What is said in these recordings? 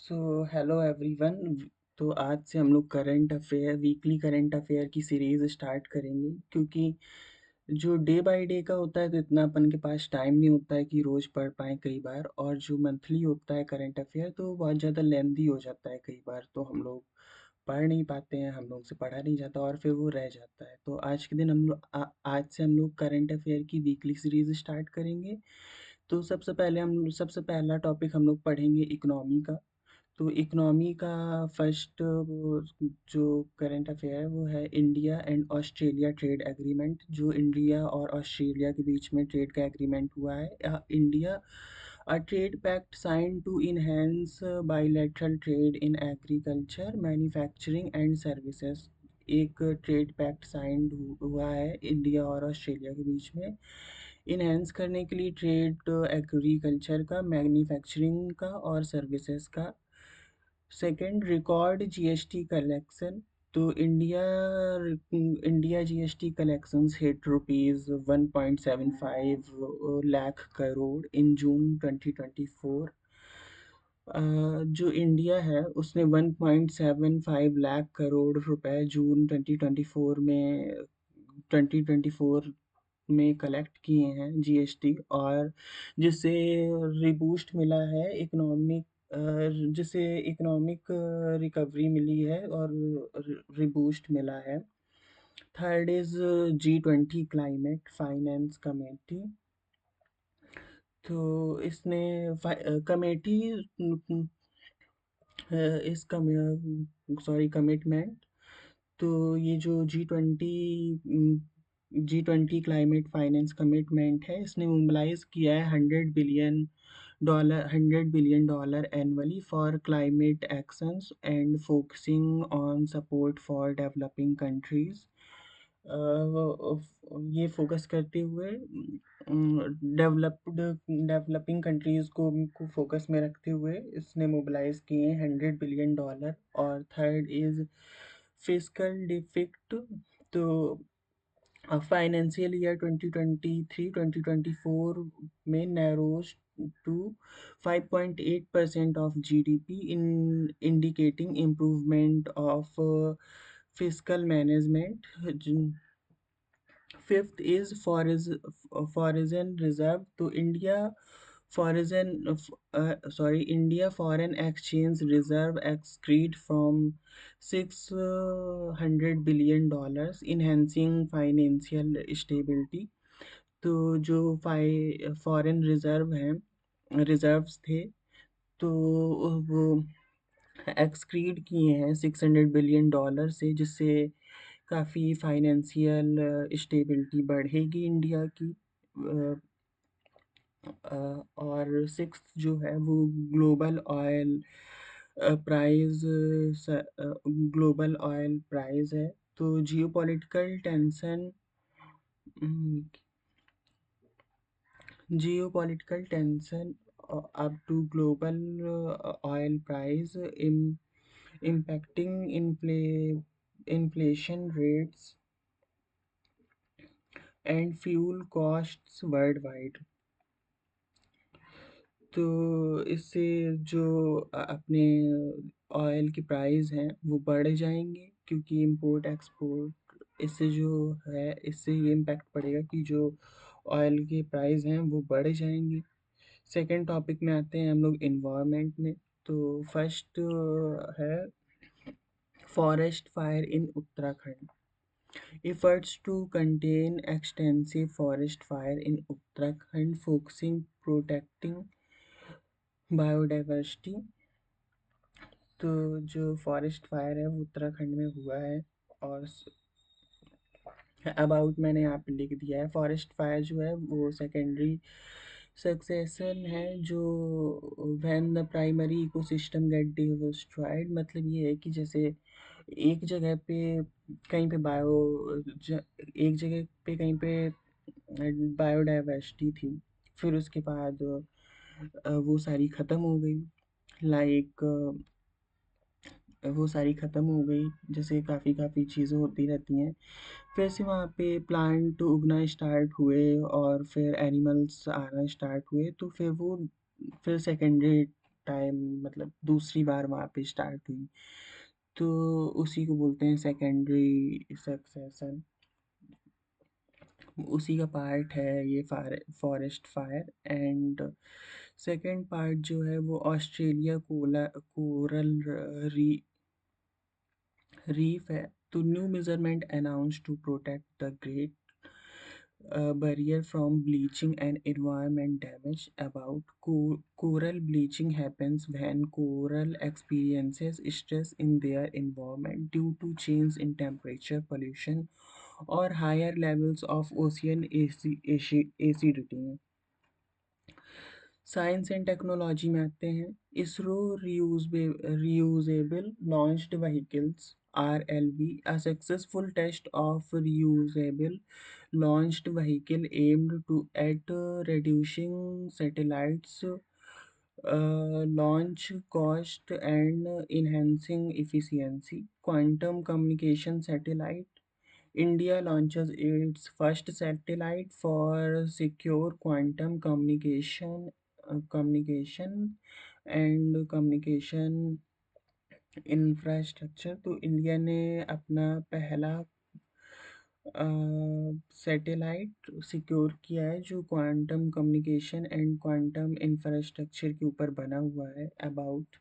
So hello everyone. तो आज से हम लोग current affair weekly current affair की सीरीज़ स्टार्ट करेंगे, क्योंकि जो डे बाय डे का होता है तो इतना अपन के पास टाइम नहीं होता है कि रोज़ पढ़ पाएँ कई बार, और जो मंथली होता है करंट अफेयर तो वो बहुत ज़्यादा लेंथी हो जाता है कई बार, तो हम लोग पढ़ नहीं पाते हैं, हम लोग से पढ़ा नहीं जाता और फिर वो रह जाता है। तो आज के दिन आज से हम लोग करंट अफेयर की वीकली सीरीज़ स्टार्ट करेंगे। तो सबसे पहला टॉपिक हम लोग पढ़ेंगे इकोनॉमी का। तो इकोनॉमी का फर्स्ट वो जो करंट अफेयर है वो है India and Australia trade agreement. जो इंडिया और ऑस्ट्रेलिया के बीच में ट्रेड का एग्रीमेंट हुआ है। India a trade pact sign to enhance bilateral trade in agriculture manufacturing and services. एक ट्रेड पैक्ट साइन हुआ है इंडिया और ऑस्ट्रेलिया के बीच में इनहेंस करने के लिए ट्रेड एग्रीकल्चर का, मैन्युफैक्चरिंग का और सर्विसेज का। Second, record GST collection. तो India GST collections hit rupees 1.75 lakh crore in June 2024। जो इंडिया है उसने 1.75 लाख करोड़ रुपए जून 2024 में कलेक्ट किए हैं जीएसटी, और जिससे रीबूस्ट मिला है जिससे इकोनॉमिक रिकवरी मिली है और रीबूस्ट मिला है। Third is G20 climate finance committee. तो इसने कमेटी इस कमिटमेंट। तो ये जो G20 क्लाइमेट फाइनेंस कमिटमेंट है, इसने मोबिलाइज किया है $100 billion annually for climate actions and focusing on support for developing countries. ये फोकस करते हुए डेवलपिंग कंट्रीज़ को फोकस में रखते हुए इसने मोबिलाइज किए हैं $100 बिलियन। और थर्ड इज फिस्कल डिफिक्ट। तो फाइनेंशियल ईयर 2023-2024 में narrows to 5.8% of GDP, in indicating improvement of fiscal management. Fifth is foreign reserve. तो India foreign exchange reserve exceed from $600 billion, enhancing financial stability. तो जो foreign reserves थे, तो वो एक्सक्रीड किए हैं $600 बिलियन से, जिससे काफ़ी फाइनेंशियल स्टेबिलिटी बढ़ेगी इंडिया की। और सिक्स्थ जो है वो global oil price global oil price है। तो geopolitical tension up to global oil price impacting inflation rates and fuel costs worldwide। तो इससे जो अपने ऑयल की प्राइस हैं वो बढ़ जाएंगे, क्योंकि इंपोर्ट एक्सपोर्ट इससे जो है इससे ये इम्पैक्ट पड़ेगा कि जो ऑयल के प्राइस हैं वो बढ़ जाएंगे। सेकंड टॉपिक में आते हैं हम लोग इन्वायरमेंट में। तो फर्स्ट है forest fire in Uttarakhand. Efforts to contain extensive forest fire in Uttarakhand, focusing protecting biodiversity। तो जो फॉरेस्ट फायर है वो उत्तराखंड में हुआ है, और अबाउट मैंने यहाँ पे लिख दिया है। फॉरेस्ट फायर जो है वो सेकेंडरी सक्सेशन है, जो when the primary ecosystem get destroyed. मतलब ये है कि जैसे एक जगह पे कहीं पे एक जगह पे कहीं पे बायोडाइवर्सिटी थी, फिर उसके बाद वो सारी ख़त्म हो गई। लाइक वो सारी ख़त्म हो गई, जैसे काफ़ी चीज़ें होती रहती हैं। फिर से वहाँ पे प्लांट उगना स्टार्ट हुए और फिर एनिमल्स आना स्टार्ट हुए, तो फिर सेकेंडरी टाइम मतलब दूसरी बार वहाँ पे स्टार्ट हुई। तो उसी को बोलते हैं सेकेंडरी सक्सेशन। उसी का पार्ट है ये forest fire. And second part जो है वो ऑस्ट्रेलिया कोरल री रीफ है। तो new measurement announce to protect the great barrier from bleaching and environment damage. About coral bleaching happens when coral experiences stress in their environment due to change in temperature, pollution, or higher levels of ocean acidity. Science and technology में आते हैं। ISRO reusable launched vehicles RLV, a successful test of reusable launched vehicle aimed to at reducing satellites launch cost and enhancing efficiency. Quantum communication satellite. India launches its first satellite for secure quantum communication and communication infrastructure. तो India ने अपना पहला satellite secure किया है जो quantum communication and quantum infrastructure के ऊपर बना हुआ है। अबाउट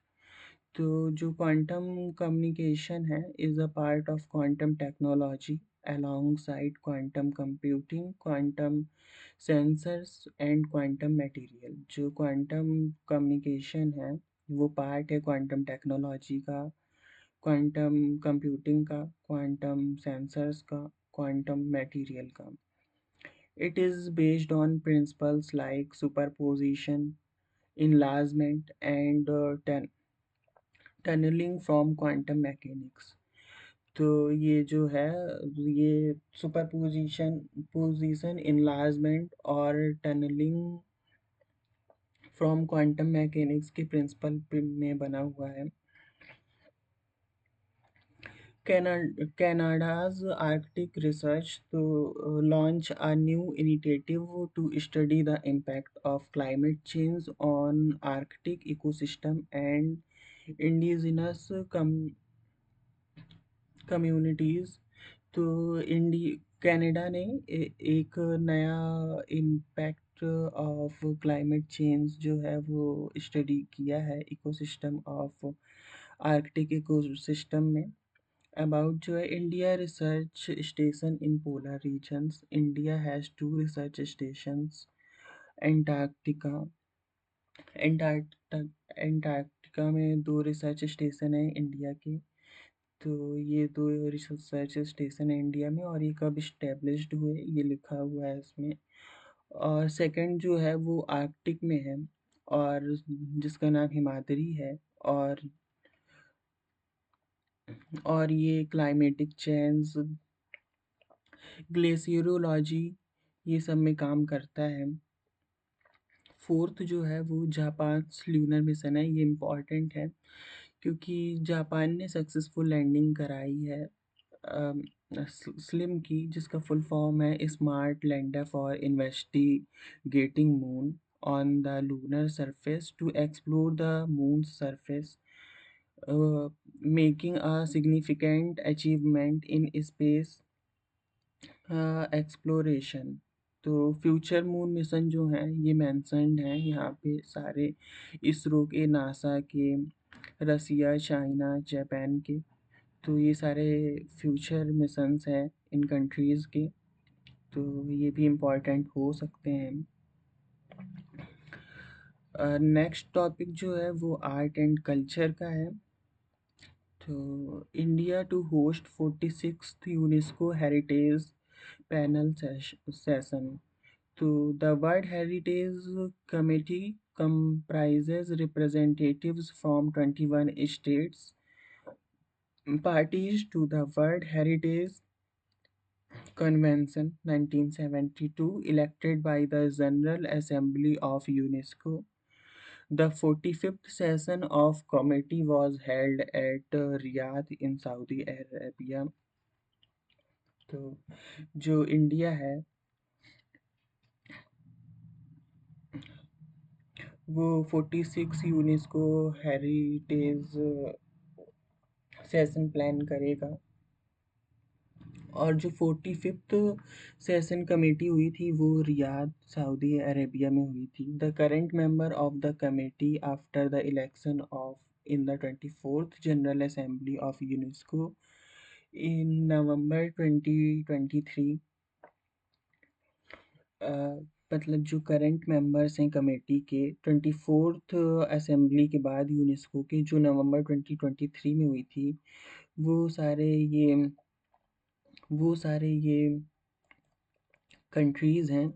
तो जो क्वांटम कम्युनिकेशन है is a part of quantum technology alongside quantum computing, quantum sensors and quantum material। जो क्वांटम कम्युनिकेशन है वो पार्ट है क्वांटम टेक्नोलॉजी का, क्वांटम कंप्यूटिंग का, क्वांटम सेंसर्स का, क्वांटम मटेरियल का। It is based on principles like superposition, enlargement, and tunneling from quantum mechanics। तो ये जो है ये सुपरपोजिशन पोजिशन इनलार्जमेंट और टनलिंग फ्रॉम क्वांटम मैकेनिक्स के प्रिंसिपल में बना हुआ है। Canada's Arctic Research to launch a new initiative to study the impact of climate change on Arctic ecosystem and indigenous communities। तो कनाडा ने एक नया इम्पैक्ट ऑफ क्लाइमेट चेंज जो है वो स्टडी किया है इकोसिस्टम ऑफ आर्कटिक इकोसिस्टम में। अबाउट जो है India research station in polar regions. India has two research stations Antarctica. Antarctica में दो रिसर्च स्टेशन है इंडिया के। तो ये दो रिसर्च स्टेशन है इंडिया में और ये कब इस्टेब्लिश्ड हुए ये लिखा हुआ है इसमें। और सेकंड जो है वो आर्कटिक में है और जिसका नाम हिमाद्री है। और ये क्लाइमेटिक चेंज ग्लेशियरोलॉजी ये सब में काम करता है। फोर्थ जो है वो जापान ल्यूनर मिशन है। ये इम्पॉर्टेंट है क्योंकि जापान ने सक्सेसफुल लैंडिंग कराई है स्लिम की, जिसका फुल फॉर्म है smart lander for investigating moon on the lunar surface to explore the moon surface, making a significant achievement in space exploration. तो फ्यूचर मून मिशन जो हैं ये मेंशन्ड हैं यहाँ पे सारे, इसरो के, नासा के, रसिया, चाइना, जापान के। तो ये सारे फ्यूचर मिशंस हैं इन कंट्रीज़ के। तो ये भी इम्पोर्टेंट हो सकते हैं। नेक्स्ट टॉपिक जो है वो आर्ट एंड कल्चर का है। तो India to host 46th UNESCO heritage panel session. तो the World Heritage Committee comprises representatives from 21 states, parties to the World Heritage Convention 1972, elected by the General Assembly of UNESCO. The 45th session of committee was held at Riyadh in Saudi Arabia। तो जो India है वो 46 UNESCO heritage session plan करेगा। और जो 45th session committee हुई थी वो रियाद सऊदी अरेबिया में हुई थी। The current member of the committee after the election of in the 24th general assembly of UNESCO in November 2023। Uh, मतलब जो करंट मेंबर्स हैं कमेटी के 24th असेंबली के बाद यूनेस्को के, जो नवंबर 2023 में हुई थी, वो सारे ये वो सारे ये कंट्रीज़ हैं,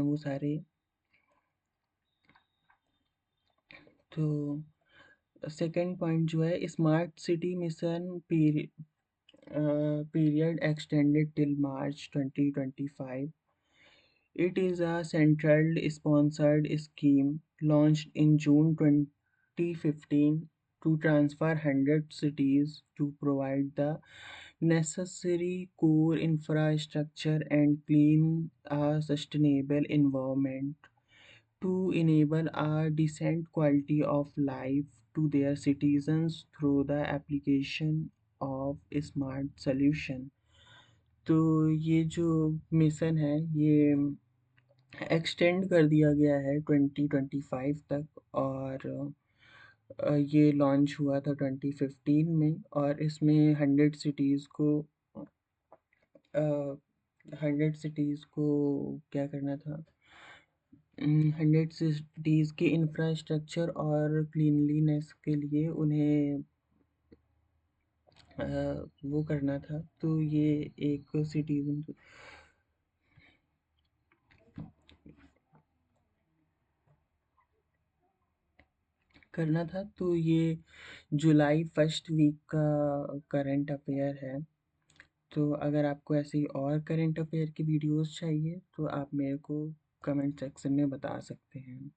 वो सारे। तो सेकंड पॉइंट जो है, smart city mission period extended till March 2025। It is a central sponsored scheme launched in June 2015 to transfer 100 cities to provide the necessary core infrastructure and clean a sustainable environment to enable a decent quality of life to their citizens through the application of smart solution। तो ये जो mission है ये extend कर दिया गया है 2025 तक। और ये लॉन्च हुआ था 2015 में, और इसमें 100 सिटीज़ को क्या करना था, 100 सिटीज़ के इंफ्रास्ट्रक्चर और क्लीनलीनेस के लिए उन्हें वो करना था। तो ये एक सिटीज़न करना था। तो ये जुलाई फर्स्ट वीक का करंट अफेयर है। तो अगर आपको ऐसी और करंट अफेयर की वीडियोस चाहिए तो आप मेरे को कमेंट सेक्शन में बता सकते हैं।